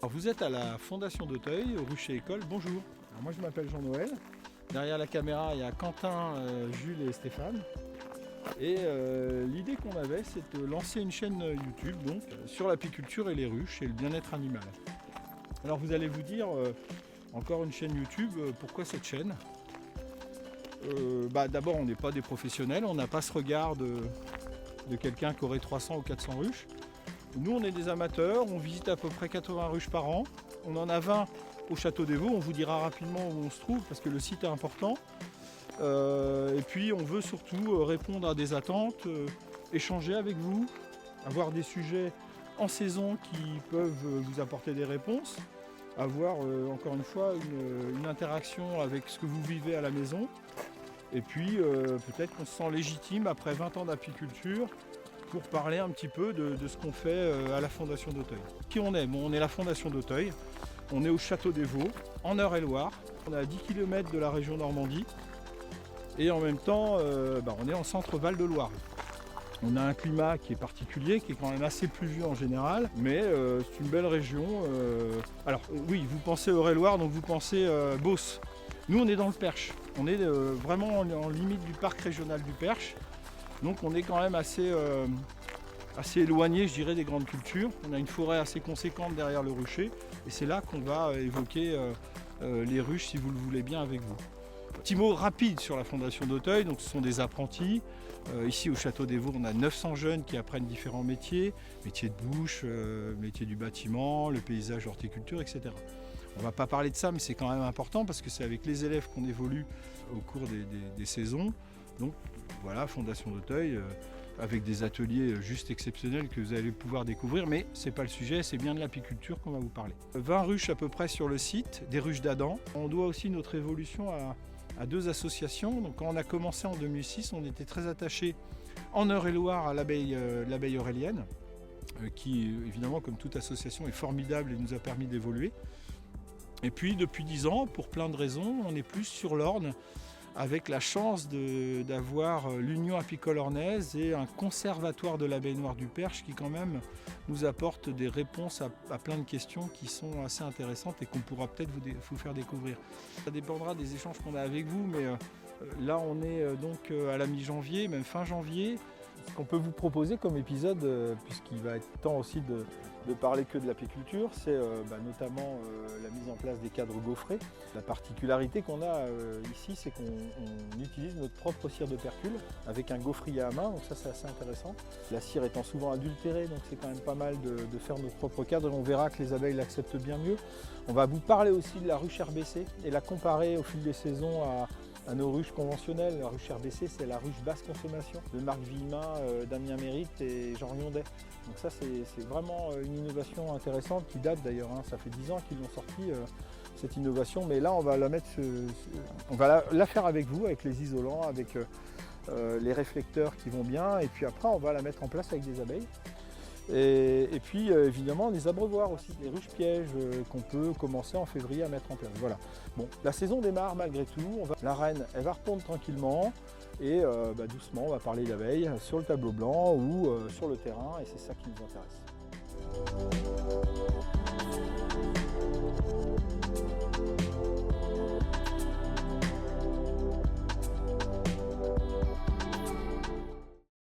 Alors vous êtes à la Fondation d'Auteuil, rue chez École. Bonjour. Alors moi je m'appelle Jean-Noël. Derrière la caméra, il y a Quentin, Jules et Stéphane. Et l'idée qu'on avait, c'est de lancer une chaîne YouTube donc, sur l'apiculture et les ruches et le bien-être animal. Alors vous allez vous dire, encore une chaîne YouTube, pourquoi cette chaîne? D'abord, on n'est pas des professionnels, on n'a pas ce regard de quelqu'un qui aurait 300 ou 400 ruches. Nous, on est des amateurs, on visite à peu près 80 ruches par an. On en a 20 au Château des Vaux, on vous dira rapidement où on se trouve parce que le site est important. Et puis, on veut surtout répondre à des attentes, échanger avec vous, avoir des sujets en saison qui peuvent vous apporter des réponses, avoir encore une fois une interaction avec ce que vous vivez à la maison. Et puis, peut-être qu'on se sent légitime après 20 ans d'apiculture pour parler un petit peu de ce qu'on fait à la Fondation d'Auteuil. Qui on est? Bon, on est la Fondation d'Auteuil, on est au Château des Vaux, en Eure-et-Loir, on est à 10 km de la région Normandie et en même temps on est en centre Val-de-Loire. On a un climat qui est particulier, qui est quand même assez pluvieux en général, mais c'est une belle région. Alors oui, vous pensez Eure-et-Loir, donc vous pensez Beauce. Nous on est dans le Perche, on est vraiment en limite du parc régional du Perche. Donc on est quand même assez éloigné, je dirais, des grandes cultures. On a une forêt assez conséquente derrière le rucher et c'est là qu'on va évoquer les ruches, si vous le voulez bien, avec vous. Petit mot rapide sur la Fondation d'Auteuil, donc ce sont des apprentis. Ici au Château des Vaux, on a 900 jeunes qui apprennent différents métiers, métiers de bouche, métiers du bâtiment, le paysage, l'horticulture, etc. On ne va pas parler de ça, mais c'est quand même important parce que c'est avec les élèves qu'on évolue au cours des saisons. Donc voilà, Fondation d'Auteuil, avec des ateliers juste exceptionnels que vous allez pouvoir découvrir, mais ce n'est pas le sujet, c'est bien de l'apiculture qu'on va vous parler. 20 ruches à peu près sur le site, des ruches d'Adam. On doit aussi notre évolution à deux associations. Donc quand on a commencé en 2006, on était très attachés en Eure-et-Loir à l'abeille aurélienne, qui évidemment, comme toute association, est formidable et nous a permis d'évoluer. Et puis depuis 10 ans, pour plein de raisons, on est plus sur l'Orne, avec la chance d'avoir l'Union apicole ornaise et un conservatoire de l'abeille noire du Perche qui quand même nous apporte des réponses à plein de questions qui sont assez intéressantes et qu'on pourra peut-être vous faire découvrir. Ça dépendra des échanges qu'on a avec vous, mais là on est donc à la mi-janvier, même fin janvier. Ce qu'on peut vous proposer comme épisode, puisqu'il va être temps aussi de parler que de l'apiculture, c'est notamment la mise en place des cadres gaufrés. La particularité qu'on a ici, c'est qu'on utilise notre propre cire de percule avec un gaufrier à main, donc ça c'est assez intéressant. La cire étant souvent adultérée, donc c'est quand même pas mal de faire notre propre cadre et on verra que les abeilles l'acceptent bien mieux. On va vous parler aussi de la ruche RBC et la comparer au fil des saisons à nos ruches conventionnelles. La ruche RBC, c'est la ruche basse consommation de Marc Villemin, Damien Mérite et Jean Riondet. Donc ça, c'est vraiment une innovation intéressante qui date d'ailleurs, hein. Ça fait 10 ans qu'ils l'ont sorti, cette innovation. Mais là, on va la mettre, on va la faire avec vous, avec les isolants, avec les réflecteurs qui vont bien. Et puis après, on va la mettre en place avec des abeilles. Et puis évidemment les abreuvoirs aussi, les ruches pièges qu'on peut commencer en février à mettre en place. Voilà. Bon, la saison démarre malgré tout, la reine elle va répondre tranquillement et doucement on va parler d'abeilles sur le tableau blanc ou sur le terrain et c'est ça qui nous intéresse.